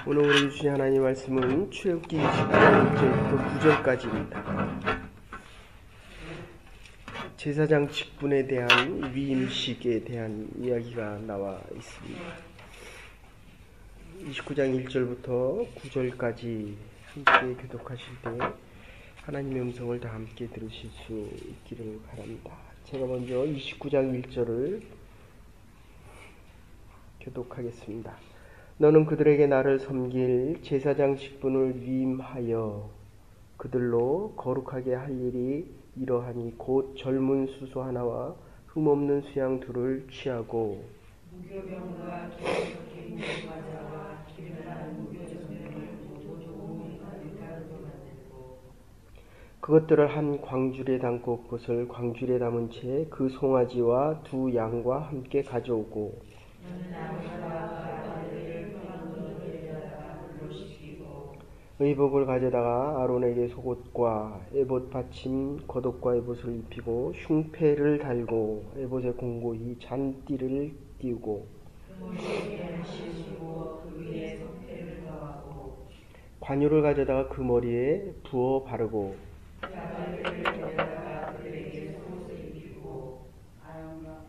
오늘 우리 주신 하나님 말씀은 출애굽기 29장 1절부터 9절까지입니다. 제사장 직분에 대한 위임식에 대한 이야기가 나와 있습니다. 29장 1절부터 9절까지 함께 교독하실 때 하나님의 음성을 다 함께 들으실 수 있기를 바랍니다. 제가 먼저 29장 1절을 교독하겠습니다. 너는 그들에게 나를 섬길 제사장 직분을 위임하여 그들로 거룩하게 할 일이 이러하니 곧 젊은 수소 하나와 흠없는 수양 둘을 취하고 무교병과 기름섞인 무과자와 기름난 무교전병을 모두 좋은 가죽가루로 만들고 그것들을 한 광줄에 담고 그것을 광줄에 담은 채 그 송아지와 두 양과 함께 가져오고 너는 아론과 아들을 평안으로 데려다가 물로 씻기고 의복을 가져다가 아론에게 속옷과 에봇 받침 겉옷과 에봇을 입히고 흉패를 달고 에봇에 공고히 잔띠를 띄우고 그 머리에 씌우고 그 위에 석패를 더하고 관유를 가져다가 그 머리에 부어 바르고 그 아들을 데려다가 그들에게 속옷을 입히고 아론과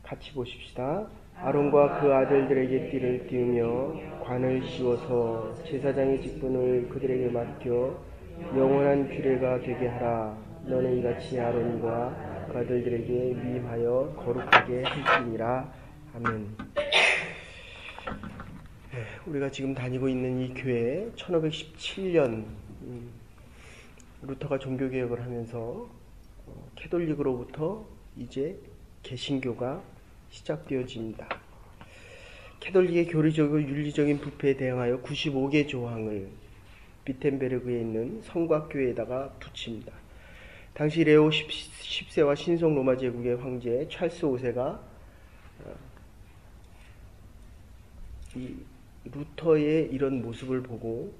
같이 보십시다. 아론과 그 아들들에게 띠를 띄우며 관을 씌워서 제사장의 직분을 그들에게 맡겨 영원한 규례가 되게 하라. 너는 이같이 아론과 그 아들들에게 위임하여 거룩하게 할지니라. 아멘. 우리가 지금 다니고 있는 이 교회 1517년 루터가 종교개혁을 하면서 캐톨릭으로부터 이제 개신교가 시작되어집니다. 캐톨릭의 교리적이고 윤리적인 부패에 대항하여 95개 조항을 비텐베르그에 있는 성곽교회에다가 붙입니다. 당시 레오 10세와 신성 로마 제국의 황제 찰스 5세가 이 루터의 이런 모습을 보고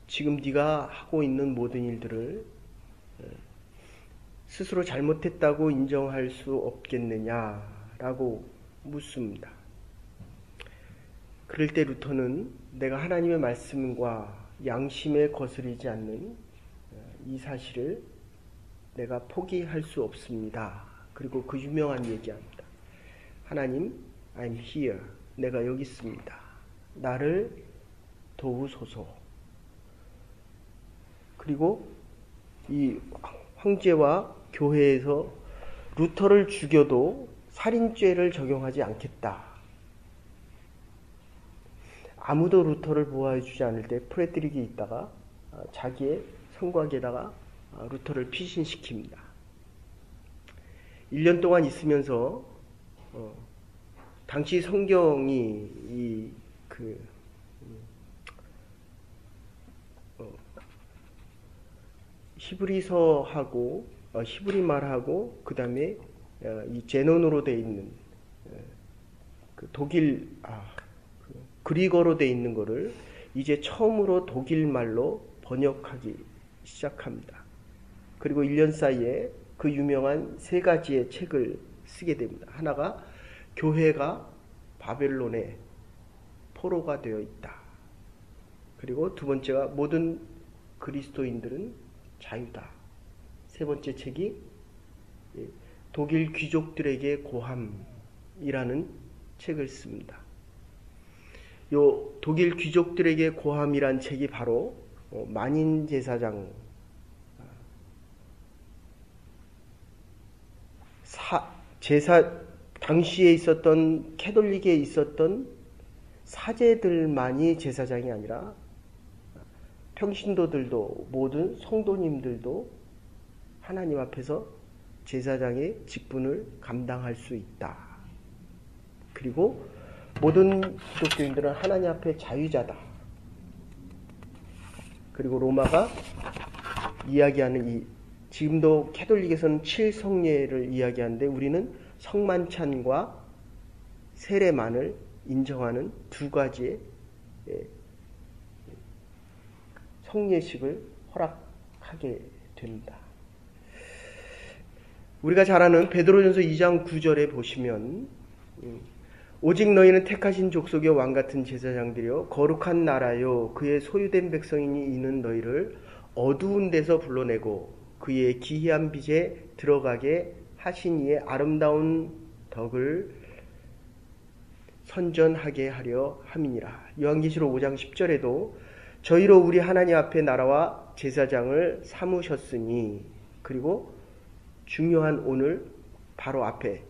지금 네가 하고 있는 모든 일들을 스스로 잘못했다고 인정할 수 없겠느냐라고 묻습니다. 그럴 때 루터는 내가 하나님의 말씀과 양심에 거스르지 않는 이 사실을 내가 포기할 수 없습니다. 그리고 그 유명한 얘기합니다. 하나님, I'm here. 내가 여기 있습니다. 나를 도우소서. 그리고 이 황제와 교회에서 루터를 죽여도 살인죄를 적용하지 않겠다. 아무도 루터를 보호해 주지 않을 때 프레드릭이 있다가 자기의 성곽에다가 루터를 피신시킵니다. 1년 동안 있으면서 당시 성경이 히브리서하고 히브리 말하고 그 다음에 이 제논으로 돼 있는 그 독일 그리거로 돼 있는 거를 이제 처음으로 독일 말로 번역하기 시작합니다. 그리고 1년 사이에 그 유명한 세 가지의 책을 쓰게 됩니다. 하나가 교회가 바벨론의 포로가 되어 있다. 그리고 두 번째가 모든 그리스도인들은 자유다. 세 번째 책이 독일 귀족들에게 고함이라는 책을 씁니다. 요 독일 귀족들에게 고함이란 책이 바로 만인 제사장 당시에 있었던 캐톨릭에 있었던 사제들만이 제사장이 아니라 평신도들도 모든 성도님들도 하나님 앞에서 제사장의 직분을 감당할 수 있다. 그리고 모든 기독교인들은 하나님 앞에 자유자다. 그리고 로마가 이야기하는 지금도 캐톨릭에서는 7성례를 이야기하는데 우리는 성만찬과 세례만을 인정하는 두 가지의 성례식을 허락하게 됩니다. 우리가 잘 아는 베드로전서 2장 9절에 보시면 오직 너희는 택하신 족속의 왕같은 제사장들이요 거룩한 나라요 그의 소유된 백성이니 이는 너희를 어두운 데서 불러내고 그의 기이한 빛에 들어가게 하신 이의 아름다운 덕을 선전하게 하려 함이니라. 요한계시록 5장 10절에도 저희로 우리 하나님 앞에 나라와 제사장을 삼으셨으니, 그리고 중요한 오늘 바로 앞에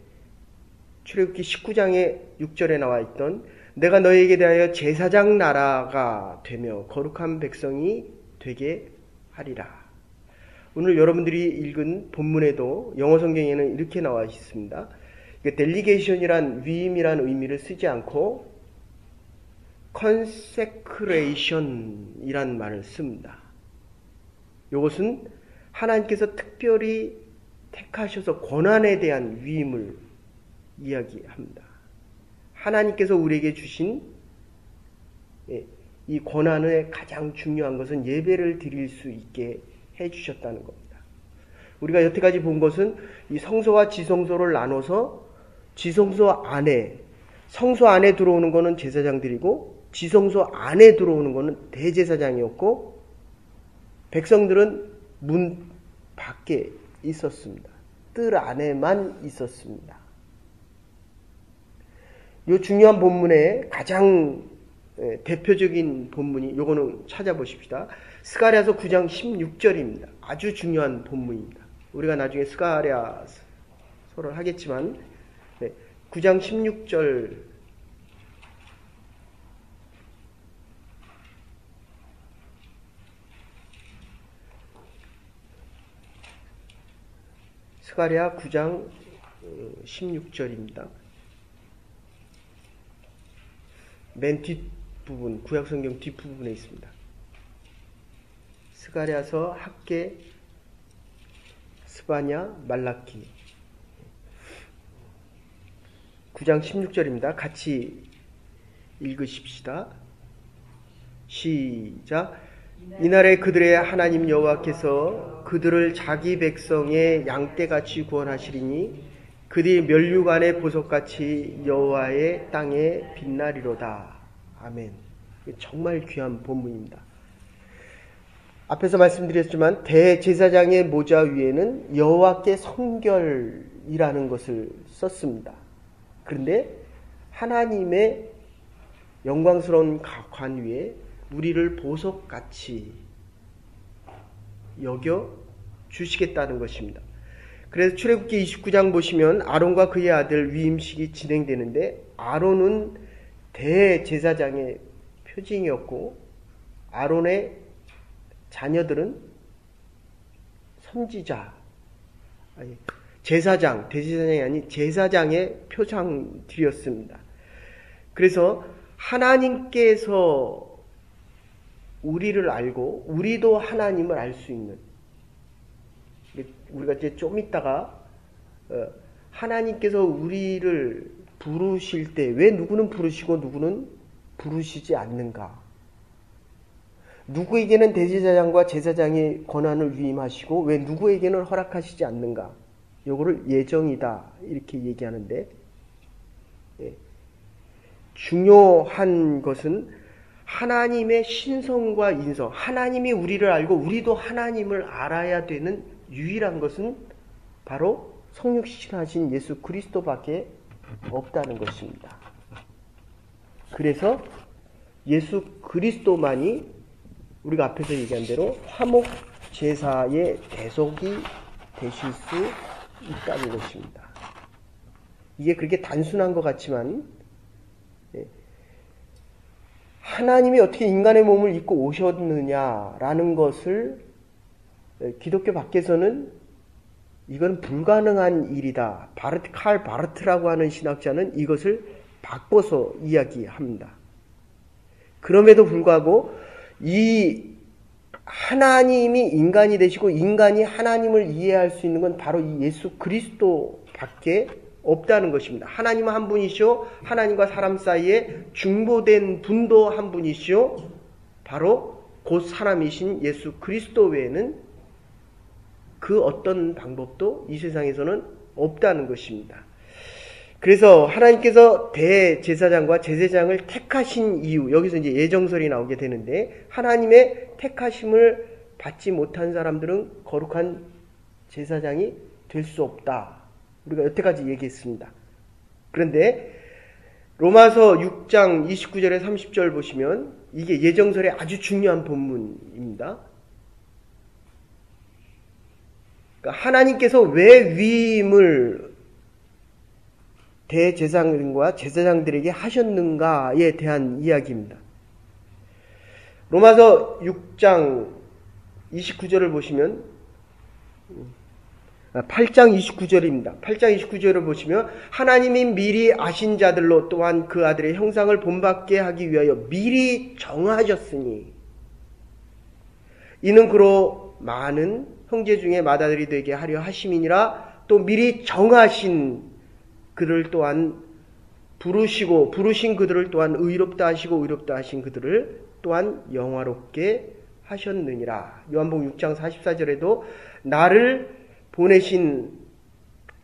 출애굽기 19장의 6절에 나와 있던 내가 너희에게 대하여 제사장 나라가 되며 거룩한 백성이 되게 하리라. 오늘 여러분들이 읽은 본문에도 영어 성경에는 이렇게 나와 있습니다. 델리게이션이란 위임이란 의미를 쓰지 않고 consecration이란 말을 씁니다. 이것은 하나님께서 특별히 택하셔서 권한에 대한 위임을 이야기합니다. 하나님께서 우리에게 주신 이 권한의 가장 중요한 것은 예배를 드릴 수 있게 해주셨다는 겁니다. 우리가 여태까지 본 것은 이 성소와 지성소를 나눠서 지성소 안에, 성소 안에 들어오는 것은 제사장들이고 지성소 안에 들어오는 것은 대제사장이었고 백성들은 문 밖에 있었습니다. 뜰 안에만 있었습니다. 이 중요한 본문의 가장 대표적인 본문이 요거는 찾아보십시다. 스가랴서 9장 16절입니다. 아주 중요한 본문입니다. 우리가 나중에 스가랴서를 하겠지만 9장 16절 스가랴 9장 16절입니다. 맨 뒷부분, 구약성경 뒷부분에 있습니다. 스가랴서, 학개, 스바냐, 말라키 9장 16절입니다. 같이 읽으십시다. 시작. 이날에 그들의 하나님 여호와께서 그들을 자기 백성의 양떼같이 구원하시리니 그들이 멸류관의 보석같이 여호와의 땅에 빛나리로다. 아멘. 정말 귀한 본문입니다. 앞에서 말씀드렸지만 대제사장의 모자 위에는 여호와께 성결이라는 것을 썼습니다. 그런데 하나님의 영광스러운 관 위에 우리를 보석같이 여겨 주시겠다는 것입니다. 그래서 출애굽기 29장 보시면 아론과 그의 아들 위임식이 진행되는데 아론은 대제사장의 표징이었고 아론의 자녀들은 선지자, 제사장, 대제사장이 아닌 제사장의 표상들이었습니다. 그래서 하나님께서 우리를 알고 우리도 하나님을 알 수 있는, 우리가 이제 좀 있다가 하나님께서 우리를 부르실 때 왜 누구는 부르시고 누구는 부르시지 않는가? 누구에게는 대제사장과 제사장의 권한을 위임하시고 왜 누구에게는 허락하시지 않는가? 요거를 예정이다 이렇게 얘기하는데, 중요한 것은 하나님의 신성과 인성, 하나님이 우리를 알고 우리도 하나님을 알아야 되는 유일한 것은 바로 성육신하신 예수 그리스도밖에 없다는 것입니다. 그래서 예수 그리스도만이 우리가 앞에서 얘기한 대로 화목 제사의 대속이 되실 수 있다는 것입니다. 이게 그렇게 단순한 것 같지만 하나님이 어떻게 인간의 몸을 입고 오셨느냐라는 것을 기독교 밖에서는 이건 불가능한 일이다. 칼 바르트라고 하는 신학자는 이것을 바꿔서 이야기합니다. 그럼에도 불구하고 이 하나님이 인간이 되시고 인간이 하나님을 이해할 수 있는 건 바로 이 예수 그리스도밖에 없다는 것입니다. 하나님은 한 분이시오. 하나님과 사람 사이에 중보된 분도 한 분이시오. 바로 곧 사람이신 예수 그리스도 외에는 그 어떤 방법도 이 세상에서는 없다는 것입니다. 그래서 하나님께서 대제사장과 제사장을 택하신 이유, 여기서 이제 예정설이 나오게 되는데, 하나님의 택하심을 받지 못한 사람들은 거룩한 제사장이 될 수 없다. 우리가 여태까지 얘기했습니다. 그런데 로마서 6장 29절에 30절 보시면 이게 예정설의 아주 중요한 본문입니다. 그러니까 하나님께서 왜 위임을 대제사장과 제사장들에게 하셨는가에 대한 이야기입니다. 로마서 6장 29절을 보시면 8장 29절입니다. 8장 29절을 보시면 하나님이 미리 아신 자들로 또한 그 아들의 형상을 본받게 하기 위하여 미리 정하셨으니 이는 그로 많은 형제 중에 맏아들이 되게 하려 하심이니라. 또 미리 정하신 그를 또한 부르시고 부르신 그들을 또한 의롭다 하시고 의롭다 하신 그들을 또한 영화롭게 하셨느니라. 요한복음 6장 44절에도 나를 보내신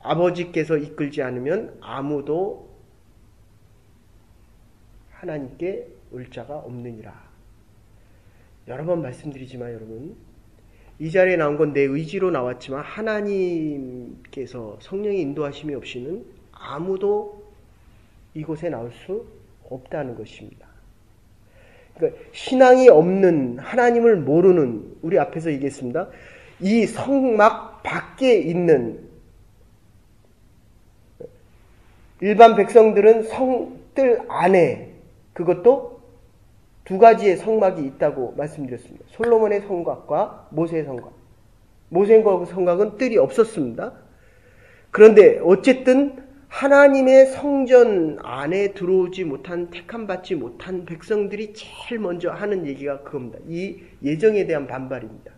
아버지께서 이끌지 않으면 아무도 하나님께 올 자가 없느니라. 여러 번 말씀드리지만 여러분, 이 자리에 나온 건 내 의지로 나왔지만 하나님께서 성령의 인도하심이 없이는 아무도 이곳에 나올 수 없다는 것입니다. 그러니까 신앙이 없는, 하나님을 모르는, 우리 앞에서 얘기했습니다. 이 성막 밖에 있는 일반 백성들은 성뜰 안에, 그것도 두 가지의 성막이 있다고 말씀드렸습니다. 솔로몬의 성곽과 모세의 성곽. 모세의 성곽은 뜰이 없었습니다. 그런데 어쨌든 하나님의 성전 안에 들어오지 못한, 택함받지 못한 백성들이 제일 먼저 하는 얘기가 그겁니다. 이 예정에 대한 반발입니다.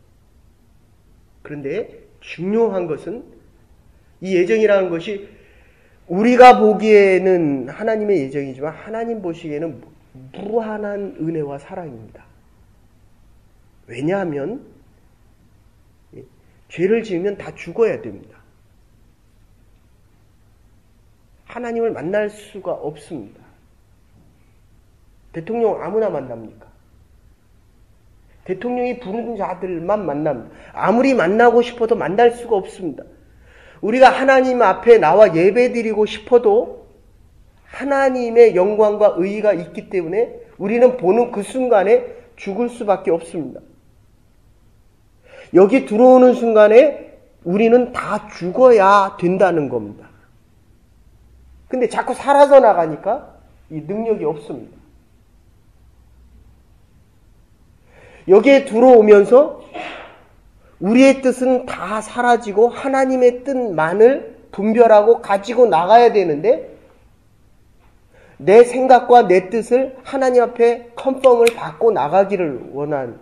그런데 중요한 것은 이 예정이라는 것이 우리가 보기에는 하나님의 예정이지만 하나님 보시기에는 무한한 은혜와 사랑입니다. 왜냐하면 죄를 지으면 다 죽어야 됩니다. 하나님을 만날 수가 없습니다. 대통령 아무나 만납니까? 대통령이 부른 자들만 만납니다. 아무리 만나고 싶어도 만날 수가 없습니다. 우리가 하나님 앞에 나와 예배드리고 싶어도 하나님의 영광과 의의가 있기 때문에 우리는 보는 그 순간에 죽을 수밖에 없습니다. 여기 들어오는 순간에 우리는 다 죽어야 된다는 겁니다. 근데 자꾸 살아서 나가니까 이 능력이 없습니다. 여기에 들어오면서 우리의 뜻은 다 사라지고 하나님의 뜻만을 분별하고 가지고 나가야 되는데 내 생각과 내 뜻을 하나님 앞에 컨펌을 받고 나가기를 원한,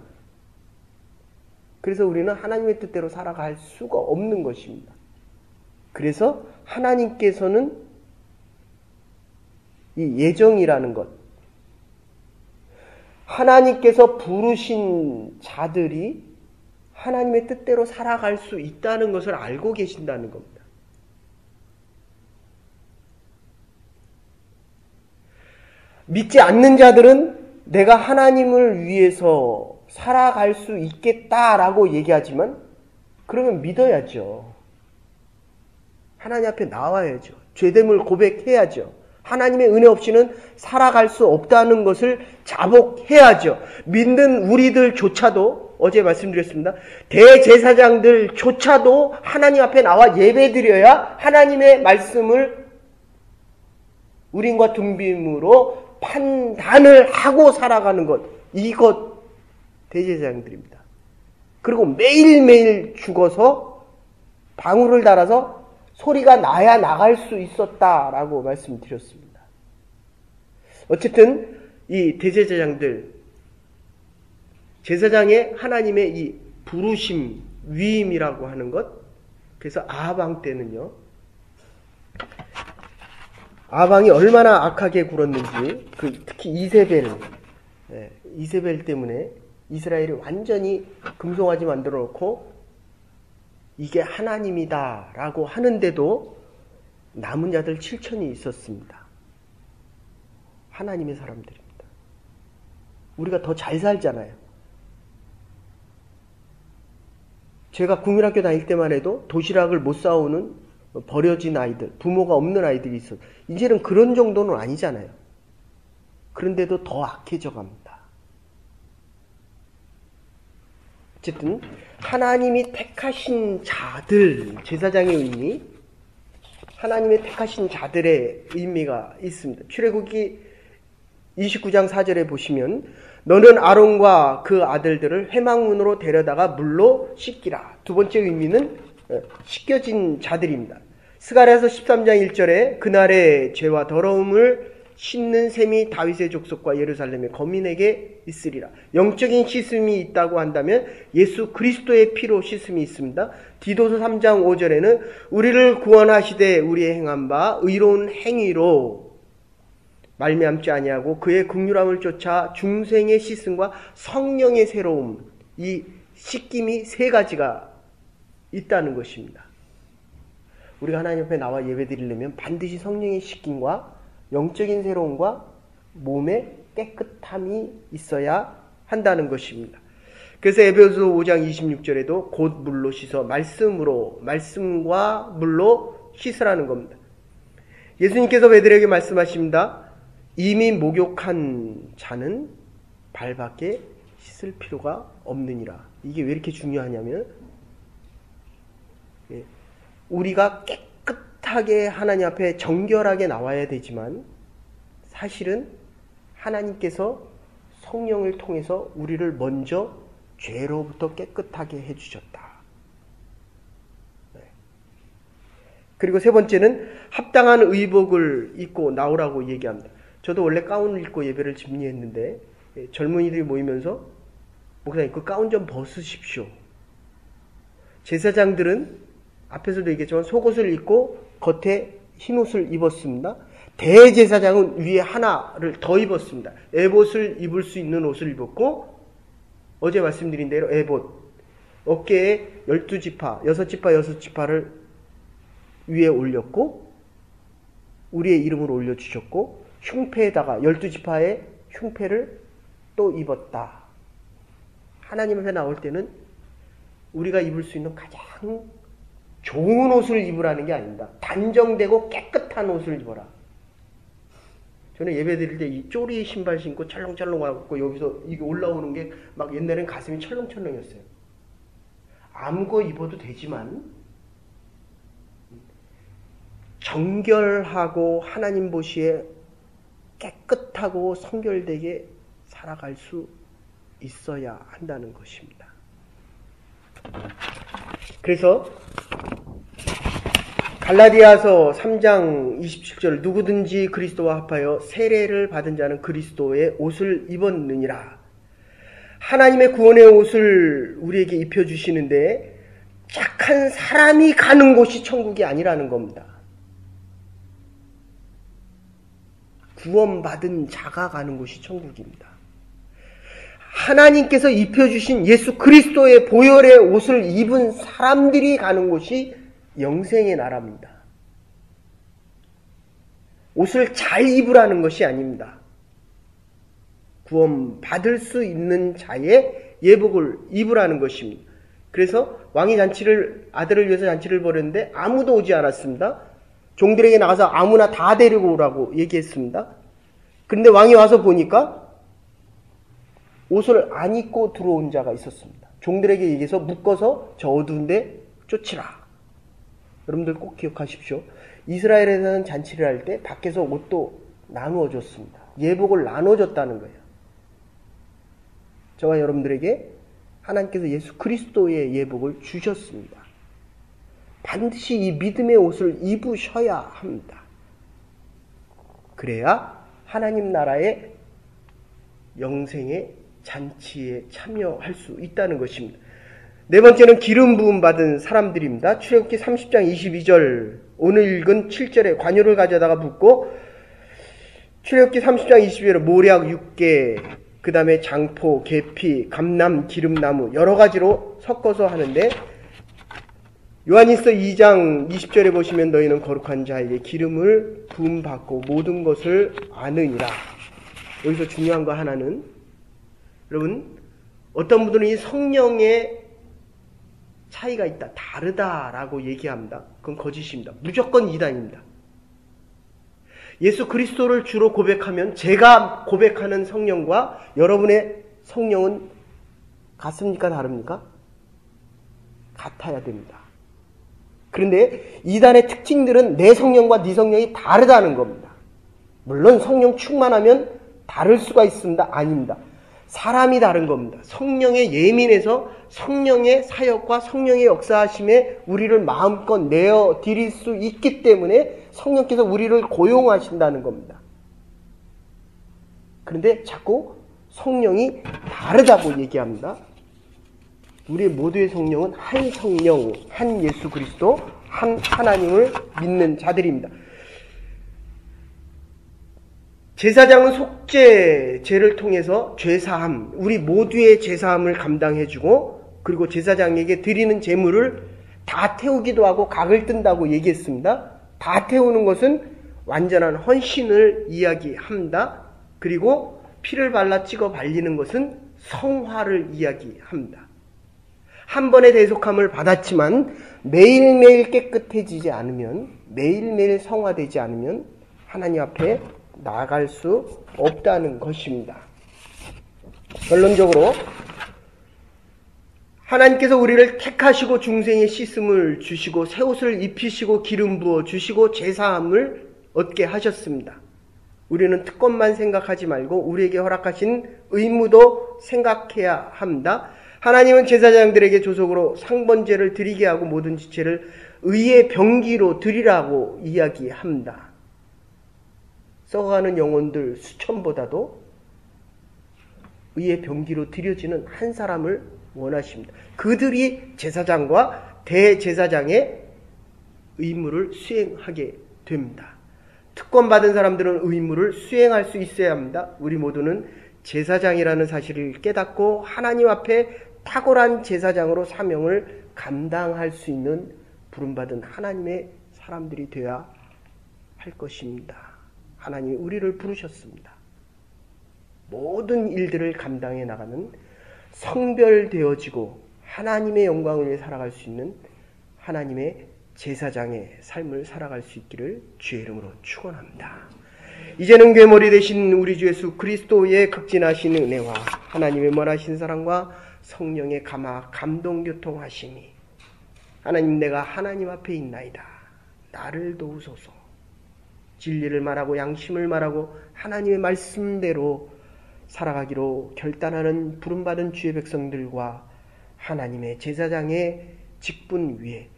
그래서 우리는 하나님의 뜻대로 살아갈 수가 없는 것입니다. 그래서 하나님께서는 이 예정이라는 것, 하나님께서 부르신 자들이 하나님의 뜻대로 살아갈 수 있다는 것을 알고 계신다는 겁니다. 믿지 않는 자들은 내가 하나님을 위해서 살아갈 수 있겠다라고 얘기하지만 그러면 믿어야죠. 하나님 앞에 나와야죠. 죄됨을 고백해야죠. 하나님의 은혜 없이는 살아갈 수 없다는 것을 자복해야죠. 믿는 우리들조차도, 어제 말씀드렸습니다. 대제사장들조차도 하나님 앞에 나와 예배드려야 하나님의 말씀을 우린과 둥빔으로 판단을 하고 살아가는 것, 이것 대제사장들입니다. 그리고 매일매일 죽어서 방울을 달아서 소리가 나야 나갈 수 있었다라고 말씀드렸습니다. 어쨌든 이 대제사장들, 제사장의 하나님의 이 부르심, 위임이라고 하는 것, 그래서 아합 때는요, 아합이 얼마나 악하게 굴었는지, 특히 이세벨 때문에 이스라엘이 완전히 금송아지 만들어 놓고 이게 하나님이다 라고 하는데도 남은 자들 7천이 있었습니다. 하나님의 사람들입니다. 우리가 더 잘 살잖아요. 제가 국민학교 다닐 때만 해도 도시락을 못 싸오는 버려진 아이들, 부모가 없는 아이들이 있어요. 이제는 그런 정도는 아니잖아요. 그런데도 더 악해져 갑니다. 어쨌든 하나님이 택하신 자들, 제사장의 의미, 하나님의 택하신 자들의 의미가 있습니다. 출애굽기 29장 4절에 보시면 너는 아론과 그 아들들을 회막문으로 데려다가 물로 씻기라. 두 번째 의미는 씻겨진 자들입니다. 스가랴서 13장 1절에 그날의 죄와 더러움을 씻는 셈이 다윗의 족속과 예루살렘의 거민에게 있으리라. 영적인 씻음이 있다고 한다면 예수 그리스도의 피로 씻음이 있습니다. 디도서 3장 5절에는 우리를 구원하시되 우리의 행한 바 의로운 행위로 말미암지 아니하고 그의 긍휼함을 쫓아 중생의 씻음과 성령의 새로움, 이 씻김이 세 가지가 있다는 것입니다. 우리가 하나님 앞에 나와 예배드리려면 반드시 성령의 씻김과 영적인 새로움과 몸의 깨끗함이 있어야 한다는 것입니다. 그래서 에베소서 5장 26절에도 곧 물로 씻어 말씀과 물로 씻으라는 겁니다. 예수님께서 베드로에게 말씀하십니다. 이미 목욕한 자는 발밖에 씻을 필요가 없느니라. 이게 왜 이렇게 중요하냐면 우리가 깨끗하게 하나님 앞에 정결하게 나와야 되지만 사실은 하나님께서 성령을 통해서 우리를 먼저 죄로부터 깨끗하게 해주셨다. 그리고 세 번째는 합당한 의복을 입고 나오라고 얘기합니다. 저도 원래 가운을 입고 예배를 집리했는데 젊은이들이 모이면서 목사님 그 가운 좀 벗으십시오. 제사장들은 앞에서도 얘기했지만 속옷을 입고 겉에 흰옷을 입었습니다. 대제사장은 위에 하나를 더 입었습니다. 에봇을 입을 수 있는 옷을 입었고 어제 말씀드린 대로 에봇 어깨에 12지파 6지파를 위에 올렸고 우리의 이름을 올려주셨고 흉패에다가 12지파의 흉패를 또 입었다. 하나님 앞에 나올 때는 우리가 입을 수 있는 가장 좋은 옷을 입으라는 게 아닙니다. 단정되고 깨끗한 옷을 입어라. 저는 예배 드릴 때 이 쪼리 신발 신고 철렁철렁 와갖고 여기서 이게 올라오는 게 막 옛날엔 가슴이 철렁철렁했어요. 아무거 입어도 되지만 정결하고 하나님 보시에 깨끗하고 성결되게 살아갈 수 있어야 한다는 것입니다. 그래서 갈라디아서 3장 27절 누구든지 그리스도와 합하여 세례를 받은 자는 그리스도의 옷을 입었느니라. 하나님의 구원의 옷을 우리에게 입혀주시는데 착한 사람이 가는 곳이 천국이 아니라는 겁니다. 구원받은 자가 가는 곳이 천국입니다. 하나님께서 입혀주신 예수 그리스도의 보혈의 옷을 입은 사람들이 가는 곳이 영생의 나라입니다. 옷을 잘 입으라는 것이 아닙니다. 구원받을 수 있는 자의 예복을 입으라는 것입니다. 그래서 왕이 아들을 위해서 잔치를 벌였는데 아무도 오지 않았습니다. 종들에게 나가서 아무나 다 데리고 오라고 얘기했습니다. 그런데 왕이 와서 보니까 옷을 안 입고 들어온 자가 있었습니다. 종들에게 얘기해서 묶어서 저 어두운 데 쫓으라. 여러분들 꼭 기억하십시오. 이스라엘에서는 잔치를 할 때 밖에서 옷도 나누어 줬습니다. 예복을 나눠줬다는 거예요. 저와 여러분들에게 하나님께서 예수 그리스도의 예복을 주셨습니다. 반드시 이 믿음의 옷을 입으셔야 합니다. 그래야 하나님 나라의 영생의 잔치에 참여할 수 있다는 것입니다. 네 번째는 기름 부음 받은 사람들입니다. 출애굽기 30장 22절 오늘 읽은 7절에 관유를 가져다가 붓고 출애굽기 30장 22절에 모략 6개 그 다음에 장포, 계피, 감람, 기름나무 여러 가지로 섞어서 하는데 요한일서 2장 20절에 보시면 너희는 거룩한 자에게 기름을 부음받고 모든 것을 아느니라. 여기서 중요한 거 하나는, 여러분, 어떤 분들은 이 성령의 차이가 있다, 다르다라고 얘기합니다. 그건 거짓입니다. 무조건 이단입니다. 예수 그리스도를 주로 고백하면 제가 고백하는 성령과 여러분의 성령은 같습니까? 다릅니까? 같아야 됩니다. 그런데 이단의 특징들은 내 성령과 네 성령이 다르다는 겁니다. 물론 성령 충만하면 다를 수가 있습니다. 아닙니다. 사람이 다른 겁니다. 성령에 예민해서 성령의 사역과 성령의 역사하심에 우리를 마음껏 내어 드릴 수 있기 때문에 성령께서 우리를 고용하신다는 겁니다. 그런데 자꾸 성령이 다르다고 얘기합니다. 우리 모두의 성령은 한 성령, 한 예수 그리스도, 한 하나님을 믿는 자들입니다. 제사장은 속죄제를 통해서 죄사함, 우리 모두의 죄사함을 감당해주고, 그리고 제사장에게 드리는 제물을 다 태우기도 하고 각을 뜬다고 얘기했습니다. 다 태우는 것은 완전한 헌신을 이야기합니다. 그리고 피를 발라 찍어 발리는 것은 성화를 이야기합니다. 한 번의 대속함을 받았지만 매일매일 깨끗해지지 않으면, 매일매일 성화되지 않으면 하나님 앞에 나아갈 수 없다는 것입니다. 결론적으로 하나님께서 우리를 택하시고 중생의 씻음을 주시고 새 옷을 입히시고 기름 부어 주시고 제사함을 얻게 하셨습니다. 우리는 특권만 생각하지 말고 우리에게 허락하신 의무도 생각해야 합니다. 하나님은 제사장들에게 조속으로 상번제를 드리게 하고 모든 지체를 의의 병기로 드리라고 이야기합니다. 썩어가는 영혼들 수천보다도 의의 병기로 드려지는 한 사람을 원하십니다. 그들이 제사장과 대제사장의 의무를 수행하게 됩니다. 특권받은 사람들은 의무를 수행할 수 있어야 합니다. 우리 모두는 제사장이라는 사실을 깨닫고 하나님 앞에 탁월한 제사장으로 사명을 감당할 수 있는 부름받은 하나님의 사람들이 되어야 할 것입니다. 하나님이 우리를 부르셨습니다. 모든 일들을 감당해 나가는 성별되어지고 하나님의 영광을 위해 살아갈 수 있는 하나님의 제사장의 삶을 살아갈 수 있기를 주의 이름으로 축원합니다. 이제는 괴물이 되신 우리 주 예수 그리스도의 극진하신 은혜와 하나님의 머나신 사랑과 성령의 감동교통하심이 하나님, 내가 하나님 앞에 있나이다. 나를 도우소서. 진리를 말하고 양심을 말하고 하나님의 말씀대로 살아가기로 결단하는 부름받은 주의 백성들과 하나님의 제사장의 직분 위에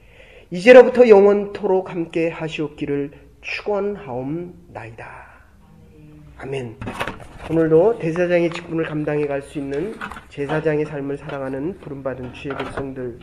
이제로부터 영원토록 함께 하시옵기를 축원하옵나이다. 아멘. 오늘도 대제사장의 직분을 감당해 갈 수 있는 제사장의 삶을 살아가는 부름받은 주의 백성들